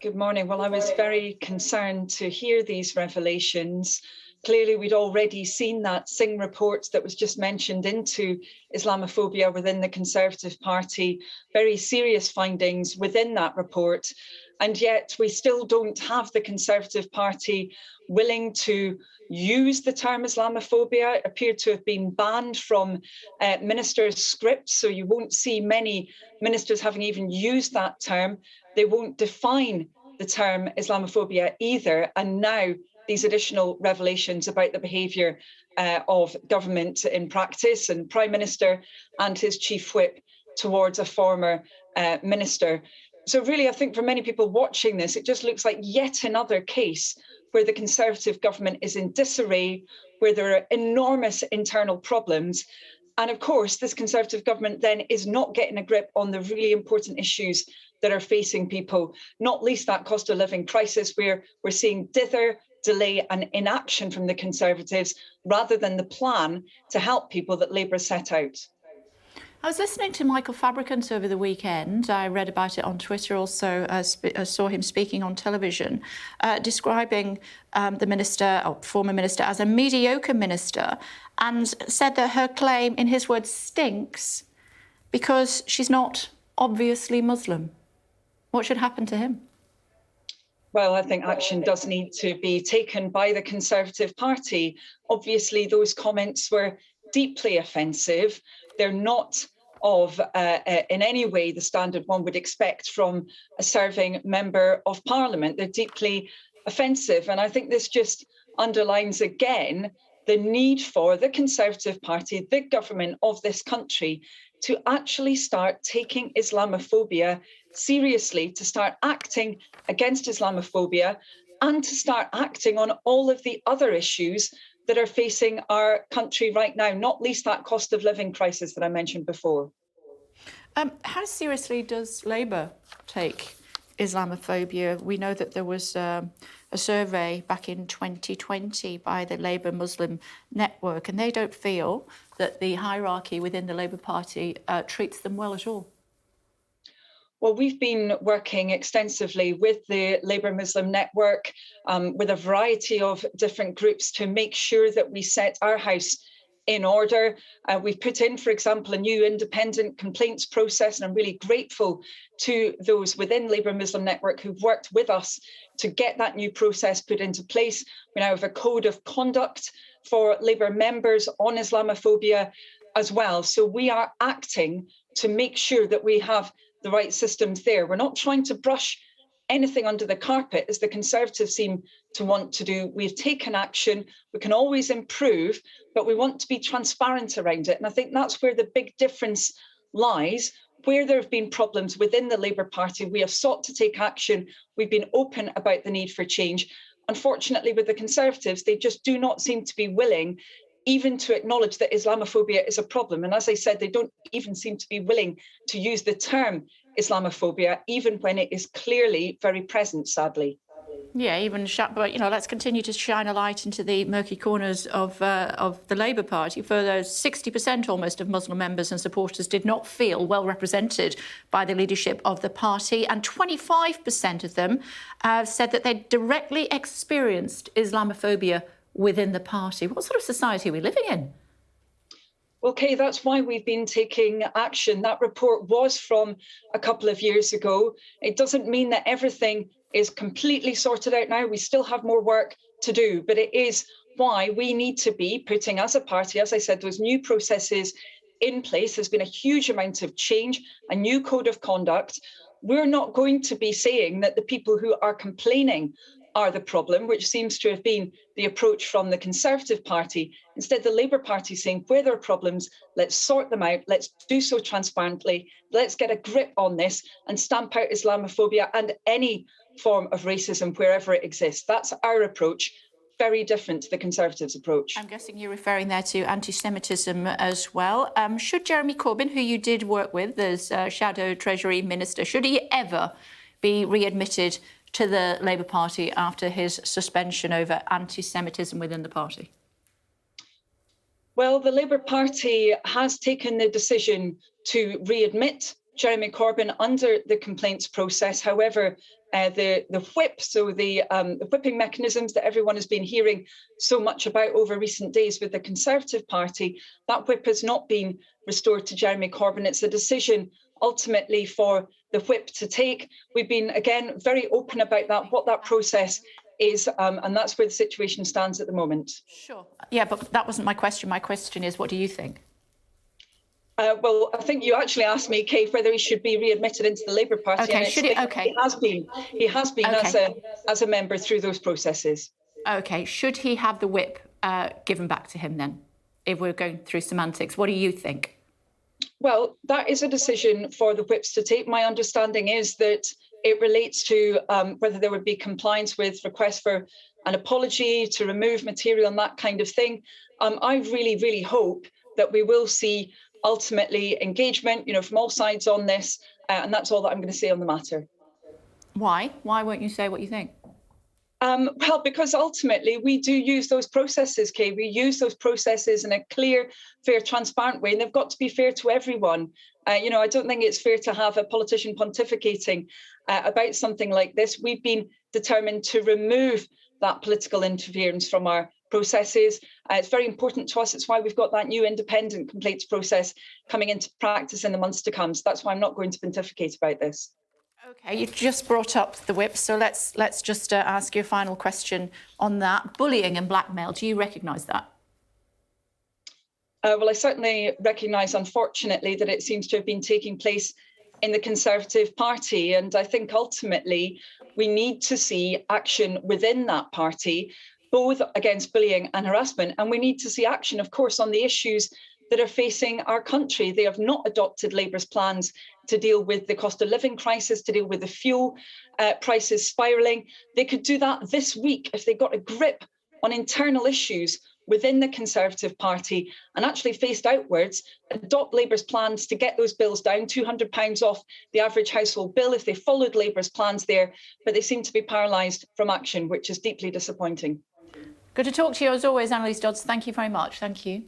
Good morning. Well, I was very concerned to hear these revelations. Clearly, we'd already seen that Singh report that was just mentioned into Islamophobia within the Conservative Party, very serious findings within that report. And yet we still don't have the Conservative Party willing to use the term Islamophobia. It appeared to have been banned from ministers' scripts, so you won't see many ministers having even used that term. They won't define the term Islamophobia either. And now these additional revelations about the behaviour of government in practice and Prime Minister and his Chief Whip towards a former minister. So really, I think for many people watching this, it just looks like yet another case where the Conservative government is in disarray, where there are enormous internal problems. And of course, this Conservative government then is not getting a grip on the really important issues that are facing people, not least that cost of living crisis, where we're seeing dither, delay and inaction from the Conservatives rather than the plan to help people that Labour set out. I was listening to Michael Fabricant over the weekend. I read about it on Twitter, also saw him speaking on television, describing the minister, or former minister, as a mediocre minister, and said that her claim, in his words, stinks because she's not obviously Muslim. What should happen to him? Well, I think action does need to be taken by the Conservative Party. Obviously, those comments were deeply offensive. They're not of in any way the standard one would expect from a serving member of Parliament. They're deeply offensive. And I think this just underlines again the need for the Conservative Party, the government of this country, to actually start taking Islamophobia seriously, to start acting against Islamophobia, and to start acting on all of the other issues that are facing our country right now, not least that cost of living crisis that I mentioned before. How seriously does Labour take Islamophobia? We know that there was a survey back in 2020 by the Labour Muslim Network, and they don't feel that the hierarchy within the Labour Party treats them well at all. Well, we've been working extensively with the Labour Muslim Network, with a variety of different groups to make sure that we set our house in order. We've put in, for example, a new independent complaints process, and I'm really grateful to those within Labour Muslim Network who've worked with us to get that new process put into place. We now have a code of conduct for Labour members on Islamophobia as well. So we are acting to make sure that we have the right systems there. We're not trying to brush anything under the carpet, as the Conservatives seem to want to do. We've taken action. We can always improve, but we want to be transparent around it. And I think that's where the big difference lies. Where there have been problems within the Labour Party, we have sought to take action. We've been open about the need for change. Unfortunately, with the Conservatives, they just do not seem to be willing even to acknowledge that Islamophobia is a problem. And as I said, they don't even seem to be willing to use the term Islamophobia, even when it is clearly very present, sadly. Yeah, but let's continue to shine a light into the murky corners of the Labour Party. Further, 60% almost of Muslim members and supporters did not feel well represented by the leadership of the party, and 25% of them said that they directly experienced Islamophobia within the party. What sort of society are we living in? Well, Kay, that's why we've been taking action. That report was from a couple of years ago. It doesn't mean that everything is completely sorted out now. We still have more work to do, but it is why we need to be putting, as a party, as I said, those new processes in place. There's been a huge amount of change, a new code of conduct. We're not going to be saying that the people who are complaining are the problem, which seems to have been the approach from the Conservative Party. Instead, the Labour Party is saying where there are problems, let's sort them out, let's do so transparently, let's get a grip on this and stamp out Islamophobia and any form of racism wherever it exists. That's our approach, very different to the Conservatives' approach. I'm guessing you're referring there to anti-Semitism as well. Should Jeremy Corbyn, who you did work with as Shadow Treasury Minister, should he ever be readmitted to the Labour Party after his suspension over anti-Semitism within the party? Well, the Labour Party has taken the decision to readmit Jeremy Corbyn under the complaints process. However, the whip, so the whipping mechanisms that everyone has been hearing so much about over recent days with the Conservative Party, that whip has not been restored to Jeremy Corbyn. It's a decision ultimately for the whip to take. We've been, again, very open about that, what that process is, and that's where the situation stands at the moment. Sure. Yeah, but that wasn't my question. My question is, what do you think? Well, I think you actually asked me, Kay, whether he should be readmitted into the Labour Party. Okay, and he has been. He has been okay. as a member through those processes. Okay, should he have the whip given back to him then? If we're going through semantics, what do you think? Well, that is a decision for the whips to take. My understanding is that it relates to whether there would be compliance with requests for an apology, to remove material and that kind of thing. I really, really hope that we will see ultimately engagement, from all sides on this, and that's all that I'm going to say on the matter. Why? Why won't you say what you think? Well, because ultimately we do use those processes, Kay. We use those processes in a clear, fair, transparent way, and they've got to be fair to everyone. I don't think it's fair to have a politician pontificating about something like this. We've been determined to remove that political interference from our processes. It's very important to us. It's why we've got that new independent complaints process coming into practice in the months to come. So that's why I'm not going to pontificate about this. Okay, you just brought up the whip, so let's just ask you a final question on that. Bullying and blackmail, do you recognise that? Well, I certainly recognise, unfortunately, that it seems to have been taking place in the Conservative Party. And I think ultimately we need to see action within that party, both against bullying and harassment. And we need to see action, of course, on the issues that are facing our country. They have not adopted Labour's plans to deal with the cost of living crisis, to deal with the fuel prices spiralling. They could do that this week if they got a grip on internal issues within the Conservative Party and actually faced outwards, adopt Labour's plans to get those bills down, £200 off the average household bill if they followed Labour's plans there, but they seem to be paralysed from action, which is deeply disappointing. Good to talk to you as always, Anneliese Dodds. Thank you very much. Thank you.